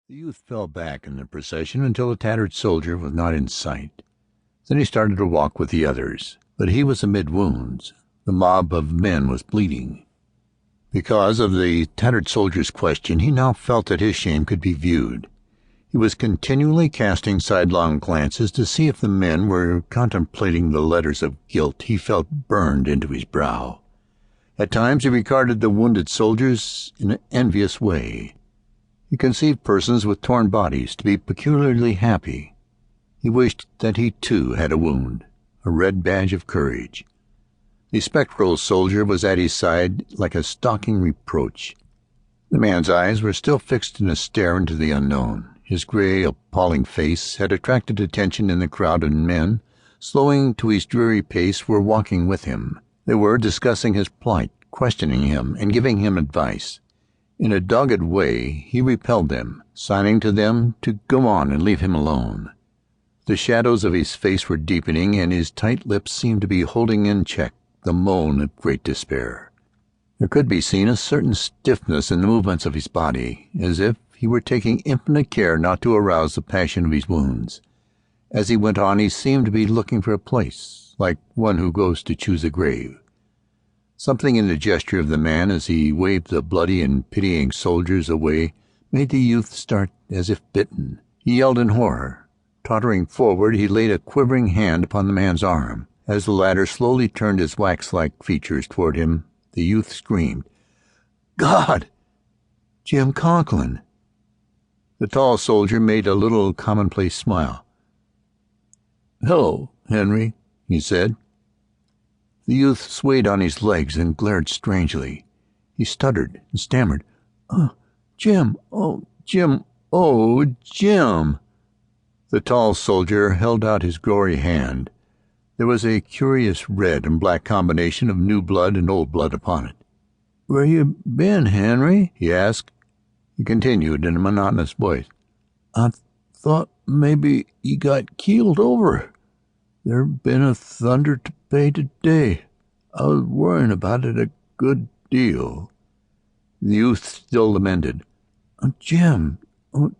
The youth fell back in the procession until the tattered soldier was not in sight. Then he started to walk with the others, but he was amid wounds. The mob of men was bleeding. Because of the tattered soldier's question, he now felt that his shame could be viewed. He was continually casting sidelong glances to see if the men were contemplating the letters of guilt he felt burned into his brow. At times he regarded the wounded soldiers in an envious way. He conceived persons with torn bodies to be peculiarly happy. He wished that he too had a wound, a red badge of courage. The spectral soldier was at his side like a stalking reproach. The man's eyes were still fixed in a stare into the unknown. His gray, appalling face had attracted attention in the crowd, and men, slowing to his dreary pace, were walking with him. They were discussing his plight, questioning him, and giving him advice. In a dogged way he repelled them, signing to them to go on and leave him alone. The shadows of his face were deepening, and his tight lips seemed to be holding in check the moan of great despair. There could be seen a certain stiffness in the movements of his body, as if he were taking infinite care not to arouse the passion of his wounds. As he went on, he seemed to be looking for a place, like one who goes to choose a grave. Something in the gesture of the man as he waved the bloody and pitying soldiers away made the youth start as if bitten. He yelled in horror. Tottering forward, he laid a quivering hand upon the man's arm. As the latter slowly turned his wax-like features toward him, the youth screamed, "God! Jim Conklin!" The tall soldier made a little commonplace smile. "Hello, Henry," he said. The youth swayed on his legs and glared strangely. He stuttered and stammered, Jim, oh, Jim, oh, Jim." The tall soldier held out his gory hand. There was a curious red and black combination of new blood and old blood upon it. "Where you been, Henry?" he asked. He continued in a monotonous voice, "I thought maybe you got keeled over. There been a thunder to pay today. I was worrying about it a good deal." The youth still lamented, "Oh, Jim! Oh,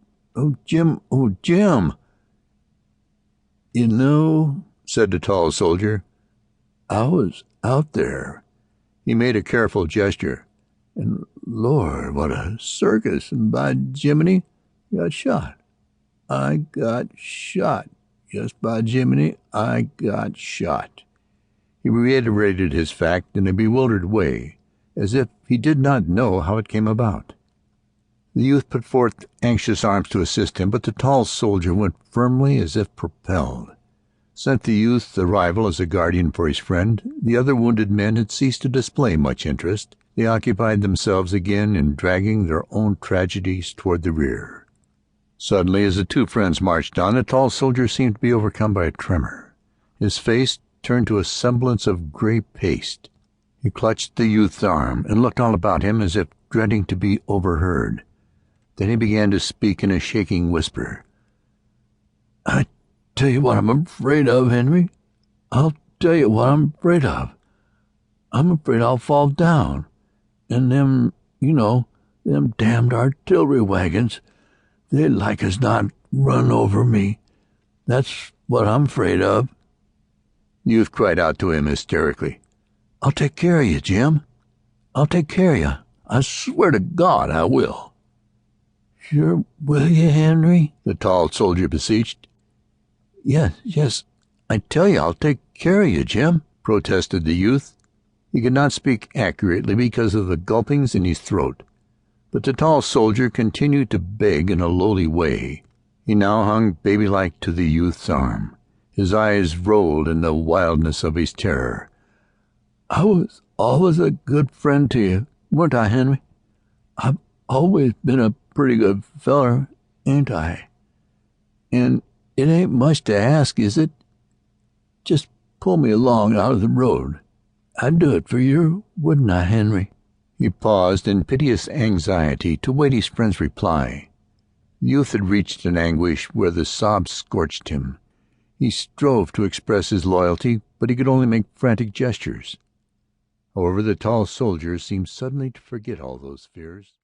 Jim! Oh, Jim!" "You know," said the tall soldier, "I was out there." He made a careful gesture. "And Lord, what a circus! And by Jiminy, I got shot. I got shot. Yes, by Jiminy, I got shot." He reiterated his fact in a bewildered way, as if he did not know how it came about. The youth put forth anxious arms to assist him, but the tall soldier went firmly as if propelled. Since the youth's arrival as a guardian for his friend, the other wounded men had ceased to display much interest. They occupied themselves again in dragging their own tragedies toward the rear. Suddenly, as the two friends marched on, the tall soldier seemed to be overcome by a tremor. His face turned to a semblance of gray paste. He clutched the youth's arm and looked all about him as if dreading to be overheard. Then he began to speak in a shaking whisper. "I tell you what I'm afraid of, Henry. I'll tell you what I'm afraid of. I'm afraid I'll fall down. And them, them damned artillery wagons, they'd like as not run over me. That's what I'm afraid of." The youth cried out to him hysterically, "I'll take care of you, Jim. I'll take care of you. I swear to God I will." "Sure will you, Henry?" the tall soldier beseeched. Yes, I tell you I'll take care of you, Jim," protested the youth. He could not speak accurately because of the gulpings in his throat, but the tall soldier continued to beg in a lowly way. He now hung baby-like to the youth's arm. His eyes rolled in the wildness of his terror. "I was always a good friend to you, weren't I, Henry? I've always been a pretty good feller, ain't I? And it ain't much to ask, is it? Just pull me along out of the road. I'd do it for you, wouldn't I, Henry?" He paused in piteous anxiety to wait his friend's reply. The youth had reached an anguish where the sobs scorched him. He strove to express his loyalty, but he could only make frantic gestures. However, the tall soldier seemed suddenly to forget all those fears.